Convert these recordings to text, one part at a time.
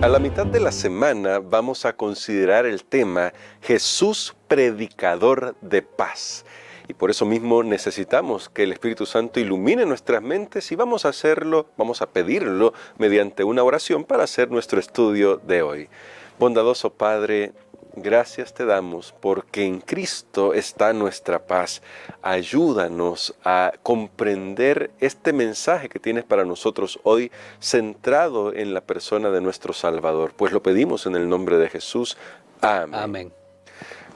A la mitad de la semana vamos a considerar el tema Jesús predicador de paz. Y por eso mismo necesitamos que el Espíritu Santo ilumine nuestras mentes y vamos a hacerlo, vamos a pedirlo mediante una oración para hacer nuestro estudio de hoy. Bondadoso Padre, gracias te damos porque en Cristo está nuestra paz. Ayúdanos a comprender este mensaje que tienes para nosotros hoy, centrado en la persona de nuestro Salvador. Pues lo pedimos en el nombre de Jesús. Amén. Amén.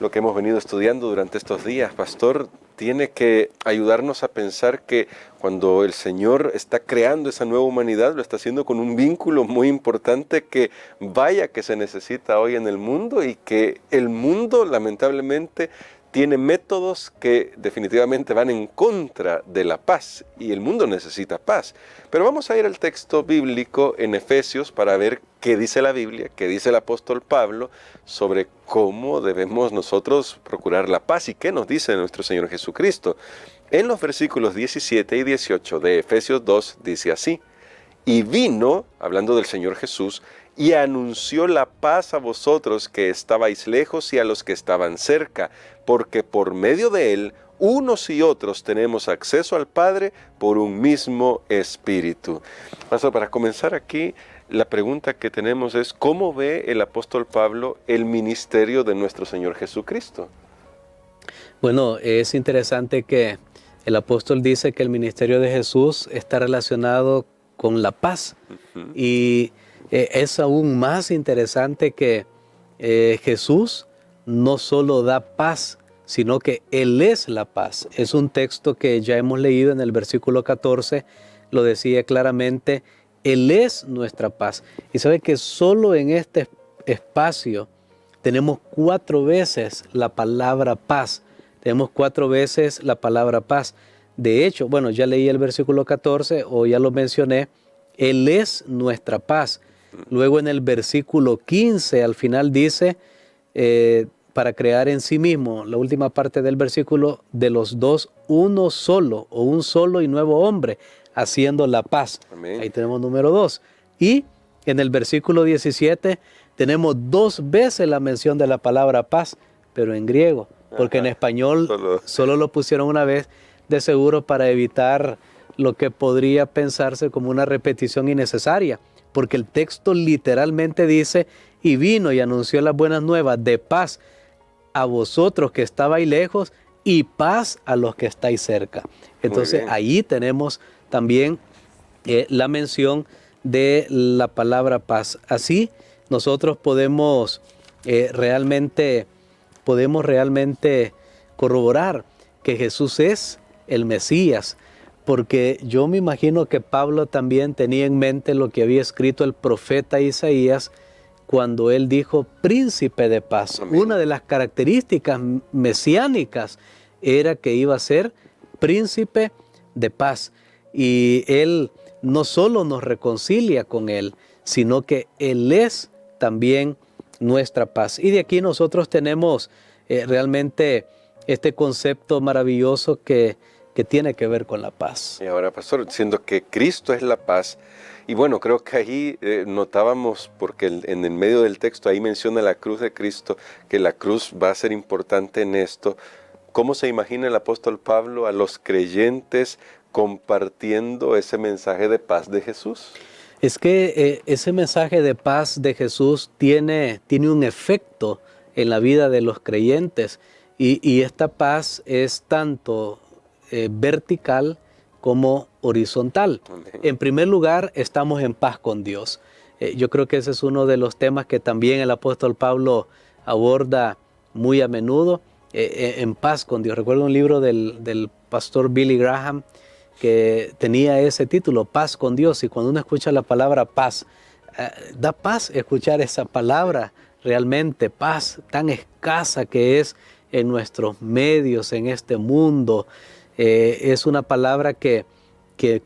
Lo que hemos venido estudiando durante estos días, pastor, tiene que ayudarnos a pensar que cuando el Señor está creando esa nueva humanidad, lo está haciendo con un vínculo muy importante que vaya que se necesita hoy en el mundo y que el mundo lamentablemente tiene métodos que definitivamente van en contra de la paz y el mundo necesita paz. Pero vamos a ir al texto bíblico en Efesios para ver qué dice la Biblia, qué dice el apóstol Pablo sobre cómo debemos nosotros procurar la paz y qué nos dice nuestro Señor Jesucristo. En los versículos 17 y 18 de Efesios 2 dice así: y vino, hablando del Señor Jesús, y anunció la paz a vosotros que estabais lejos y a los que estaban cerca, porque por medio de él, unos y otros tenemos acceso al Padre por un mismo Espíritu. Pastor, para comenzar aquí, la pregunta que tenemos es, ¿cómo ve el apóstol Pablo el ministerio de nuestro Señor Jesucristo? Bueno, es interesante que el apóstol dice que el ministerio de Jesús está relacionado con la paz. Y es aún más interesante que Jesús no solo da paz, sino que Él es la paz. Es un texto que ya hemos leído en el versículo 14, lo decía claramente, Él es nuestra paz. Y sabe que solo en este espacio tenemos 4 veces la palabra paz. Tenemos 4 veces la palabra paz. De hecho, bueno, ya leí el versículo 14, o ya lo mencioné, Él es nuestra paz. Luego en el versículo 15, al final dice, para crear en sí mismo, la última parte del versículo, de los dos, uno solo, o un solo y nuevo hombre, haciendo la paz. Amén. Ahí tenemos número 2. Y en el versículo 17, tenemos 2 veces la mención de la palabra paz, pero en griego, porque en español solo lo pusieron una vez, de seguro para evitar lo que podría pensarse como una repetición innecesaria, porque el texto literalmente dice, y vino y anunció las buenas nuevas de paz a vosotros que estabais lejos y paz a los que estáis cerca. Entonces ahí tenemos también la mención de la palabra paz. Así nosotros podemos realmente corroborar que Jesús es el Mesías, porque yo me imagino que Pablo también tenía en mente lo que había escrito el profeta Isaías cuando él dijo príncipe de paz. Amén. Una de las características mesiánicas era que iba a ser príncipe de paz. Y él no solo nos reconcilia con él, sino que él es también nuestra paz. Y de aquí nosotros tenemos realmente este concepto maravilloso que tiene que ver con la paz. Y ahora, pastor, siendo que Cristo es la paz, y bueno, creo que ahí notábamos, porque en el medio del texto ahí menciona la cruz de Cristo, que la cruz va a ser importante en esto. ¿Cómo se imagina el apóstol Pablo a los creyentes compartiendo ese mensaje de paz de Jesús? Es que ese mensaje de paz de Jesús tiene un efecto en la vida de los creyentes, y esta paz es tanto vertical como horizontal. Amén. En primer lugar, estamos en paz con Dios. Yo creo que ese es uno de los temas que también el apóstol Pablo aborda muy a menudo, en paz con Dios. Recuerdo un libro del pastor Billy Graham que tenía ese título, Paz con Dios, y cuando uno escucha la palabra paz, da paz escuchar esa palabra, realmente paz tan escasa que es en nuestros medios, en este mundo. Es una palabra que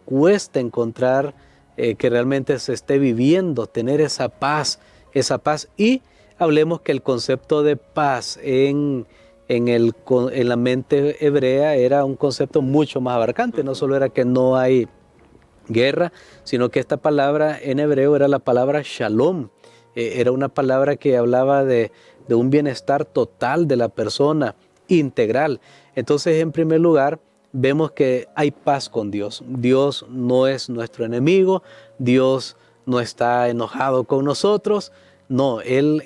cuesta encontrar, que realmente se esté viviendo, tener esa paz. Y hablemos que el concepto de paz en la mente hebrea era un concepto mucho más abarcante. No solo era que no hay guerra, sino que esta palabra en hebreo era la palabra shalom, Era una palabra que hablaba de un bienestar total de la persona, integral. Entonces, en primer lugar, vemos que hay paz con Dios. Dios no es nuestro enemigo, Dios no está enojado con nosotros, no, Él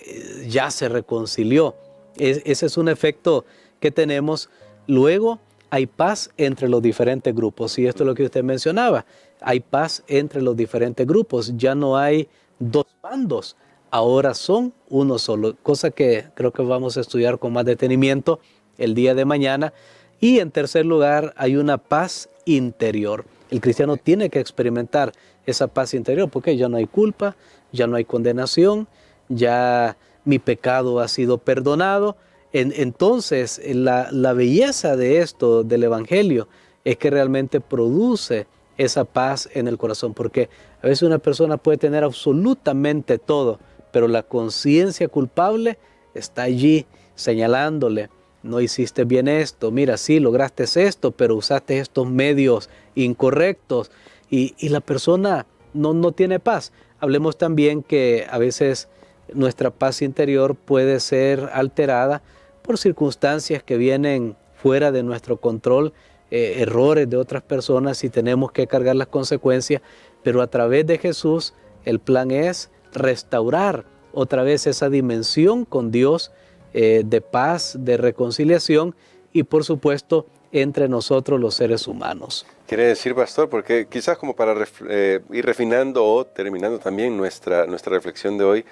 ya se reconcilió. Ese es un efecto que tenemos. Luego, hay paz entre los diferentes grupos, y esto es lo que usted mencionaba. Hay paz entre los diferentes grupos, ya no hay dos bandos, ahora son uno solo, cosa que creo que vamos a estudiar con más detenimiento el día de mañana. Y en tercer lugar, hay una paz interior. El cristiano tiene que experimentar esa paz interior porque ya no hay culpa, ya no hay condenación, ya mi pecado ha sido perdonado. Entonces, la belleza de esto, del Evangelio, es que realmente produce esa paz en el corazón, porque a veces una persona puede tener absolutamente todo, pero la conciencia culpable está allí señalándole: no hiciste bien esto, mira, sí, lograste esto, pero usaste estos medios incorrectos, y la persona no tiene paz. Hablemos también que a veces nuestra paz interior puede ser alterada por circunstancias que vienen fuera de nuestro control, errores de otras personas, y tenemos que cargar las consecuencias, pero a través de Jesús el plan es restaurar otra vez esa dimensión con Dios, de paz, de reconciliación, y por supuesto entre nosotros los seres humanos. Quiere decir, pastor, porque quizás como para ir refinando o terminando también nuestra reflexión de hoy,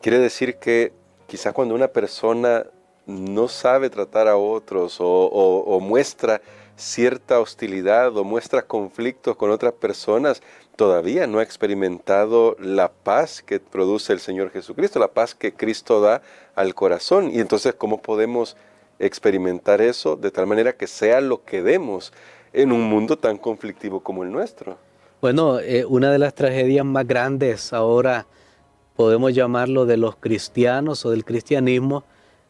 quiere decir que quizás cuando una persona no sabe tratar a otros o muestra cierta hostilidad o muestra conflictos con otras personas, todavía no ha experimentado la paz que produce el Señor Jesucristo, la paz que Cristo da al corazón. Y entonces, ¿cómo podemos experimentar eso de tal manera que sea lo que demos en un mundo tan conflictivo como el nuestro? Bueno, una de las tragedias más grandes ahora, podemos llamarlo, de los cristianos o del cristianismo,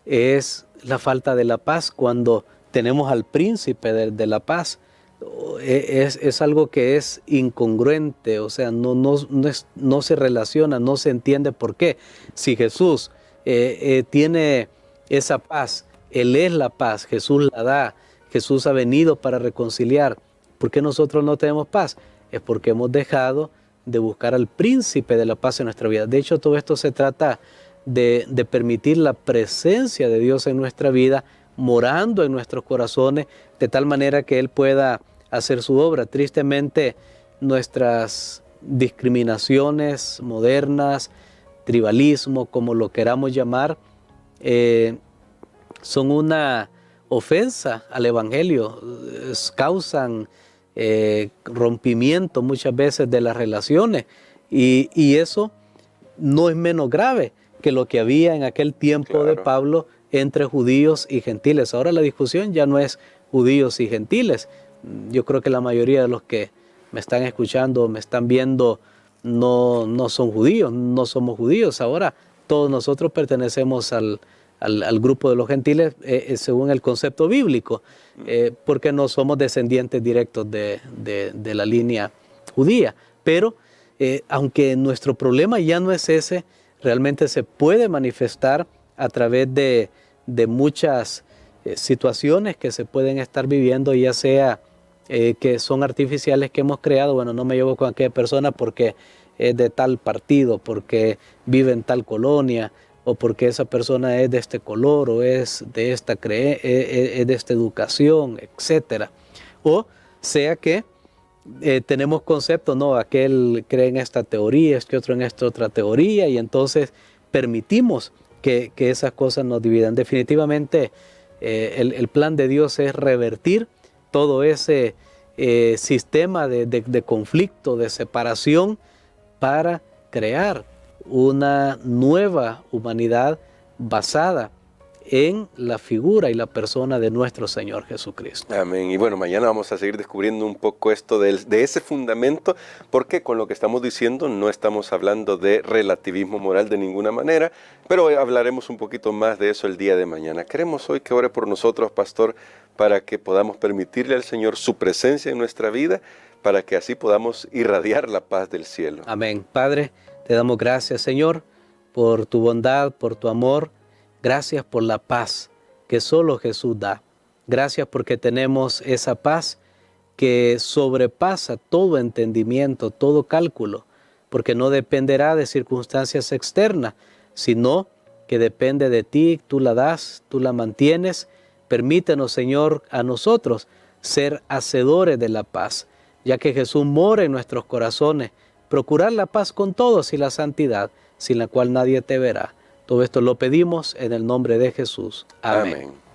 es la falta de la paz. Cuando tenemos al príncipe de la paz, es algo que es incongruente, o sea, no se relaciona, no se entiende por qué. Si Jesús tiene esa paz, Él es la paz, Jesús la da, Jesús ha venido para reconciliar, ¿por qué nosotros no tenemos paz? Es porque hemos dejado de buscar al príncipe de la paz en nuestra vida. De hecho, todo esto se trata de permitir la presencia de Dios en nuestra vida, morando en nuestros corazones, de tal manera que Él pueda hacer su obra. Tristemente, nuestras discriminaciones modernas, tribalismo, como lo queramos llamar, son una ofensa al Evangelio, causan rompimiento muchas veces de las relaciones, y eso no es menos grave que lo que había en aquel tiempo, claro, de Pablo, entre judíos y gentiles. Ahora la discusión ya no es judíos y gentiles. Yo creo que la mayoría de los que me están escuchando, me están viendo, no son judíos, no somos judíos. Ahora todos nosotros pertenecemos al grupo de los gentiles, según el concepto bíblico, porque no somos descendientes directos de la línea judía. Pero aunque nuestro problema ya no es ese, realmente se puede manifestar a través de muchas situaciones que se pueden estar viviendo, ya sea que son artificiales, que hemos creado. Bueno, no me llevo con aquella persona porque es de tal partido, porque vive en tal colonia, o porque esa persona es de este color, o es de esta es de esta educación, etc. O sea que tenemos conceptos, no, aquel cree en esta teoría, este otro en esta otra teoría, y entonces permitimos que esas cosas nos dividan. Definitivamente el plan de Dios es revertir todo ese sistema de conflicto, de separación, para crear una nueva humanidad basada en la figura y la persona de nuestro Señor Jesucristo. Amén. Y bueno, mañana vamos a seguir descubriendo un poco esto de ese fundamento, porque con lo que estamos diciendo no estamos hablando de relativismo moral de ninguna manera, pero hablaremos un poquito más de eso el día de mañana. Queremos hoy que ore por nosotros, pastor, para que podamos permitirle al Señor su presencia en nuestra vida, para que así podamos irradiar la paz del cielo. Amén. Padre, te damos gracias, Señor, por tu bondad, por tu amor. Gracias por la paz que solo Jesús da. Gracias porque tenemos esa paz que sobrepasa todo entendimiento, todo cálculo, porque no dependerá de circunstancias externas, sino que depende de ti, tú la das, tú la mantienes. Permítenos, Señor, a nosotros ser hacedores de la paz, ya que Jesús mora en nuestros corazones, procurar la paz con todos y la santidad, sin la cual nadie te verá. Todo esto lo pedimos en el nombre de Jesús. Amén. Amén.